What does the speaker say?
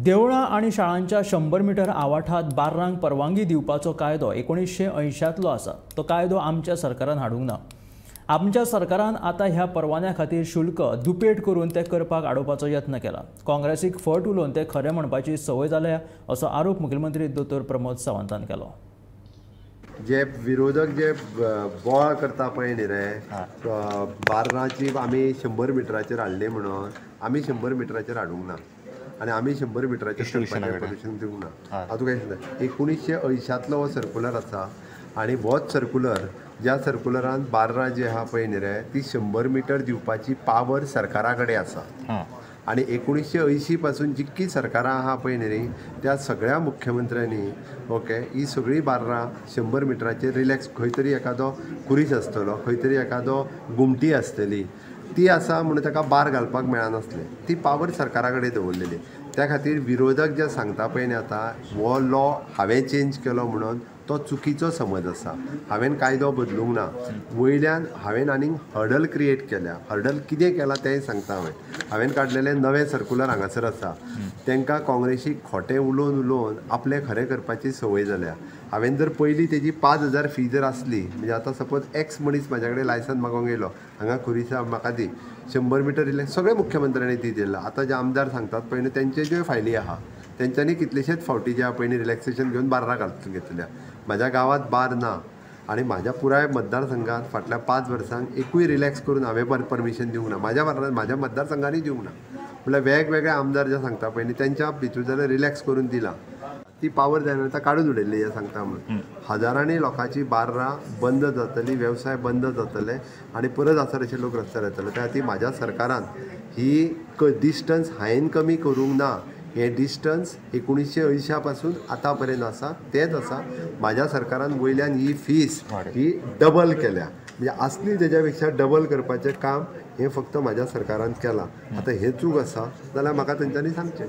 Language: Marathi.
देवळां आणि शाळांच्या 100 मीटर आवाठात बार्रांक परवानगी दिवपाचो कायदो 1980तलो आसा। तो कायदो आमच्या सरकारान हाडूंक ना। आमच्या सरकारान आता ह्या परवान्या खातीर शुल्क दुपेट करून ते करपाक आडोवपाचो यत्न केला। काँग्रेसीक फट उलोवन ते खरें म्हणपाची संवय जाल्या असो आरोप मुखेलमंत्री दोतोर प्रमोद सावंतान केलो। जे विरोधक जे बोवाळ करता पळय न्ही रे, बार्राची आमी 100 मिटराचेर हाडली म्हणून आमी 100 मिटराचेर हाडूंक ना आनी आमी 100 मिटराचेर परमिशन दिवंक ना। हांव तुका सांगता 1980तलो हो सर्कुलर आसा आनी होच सर्कुलर ज्या सर्कुलरान बार्रां जी आहा पळय न्ही रे ती 100 मिटर दिवपाची पावर सरकारा कडेन आसा। आणि 1980 पासून जितकी सरकारां आहा पळय न्ही रे त्या सगळ्या मुख्यमंत्र्यांनी ही सगळी बार्रां 100 मिटराचेर रिलॅक्स खंय तरी एखादो कुरीस आसतलो, खंय तरी एखादो गुमटी आसतली ती आसा म्हणून ताका बार घालपाक मेळनासलें। ती पावर सरकारा कडेन दवरलेली। त्या खातीर विरोधक जे सांगता पळय न्ही आतां हो लॉ हांवें चेंज केलो म्हणून तो चुकीचो समज आसा। हांवें कायदो बदलूंक ना, वयल्यान हांवें आनीक हर्डल क्रिएट केल्या। हर्डल कितें केलां तेंय सांगता हांवें काडलेलें नवें सर्कुलर हांगासर आसा। तांकां काँग्रेसीक खोटें उलोवन आपलें खरें करपाची संवय जाल्या। हांवें जर पयलीं तेजी 5000 फी जर आसली म्हणजे आतां सपोज एक्स मनीस म्हाजे कडेन लायसन मागोंक येयलो हांगा खुरीसा म्हाका दी 100 मिटर रिलॅक्स सगळे मुख्यमंत्र्यांनी ती दिला। आतां जे आमदार सांगतात पळय न्ही तेंचे ज्यो फायली आहा तेंच्यांनी कितलेशेच फावटी जे पळय न्ही रिलॅक्सेशन घेवन बार्रां घेतल्या। म्हाज्या गांवांत बार ना आनी म्हाज्या पुराय मतदारसंघात फाटल्या 5 वर्सांक एकूय रिलॅक्स करून हांवें परमिशन दिवंक ना। म्हाज्या मतदारसंघांनी दिवंक ना। म्हळ्यार वेगवेगळे आमदार जे सांगता पळय न्ही तेंच्या भितर जाल्यार रिलॅक्स करून दिलां। ती पावर जायना आतां काडून उडयल्ली हें सांगता म्हणून हजारांनी लोकांची बार्रां बंद जातली, वेवसाय बंद जातले आनी परत आसत अशे लोक रस्त्यार येतले। त्या खातीर म्हाज्या सरकारान ही डिस्टन्स हायेन कमी करूंक ना। हे डिस्टन्स 1980 पासून आतां पर्यंत आसा तेंच आसा। म्हाज्या सरकारान वयल्यान ही फीस ही डबल केल्या म्हणजे असली तेज्या पेक्षा डबल करपाचें काम हें फक्त म्हाज्या सरकारान केलां। आतां हें चूक आसा जाल्यार म्हाका तेंच्यांनी सांगचें।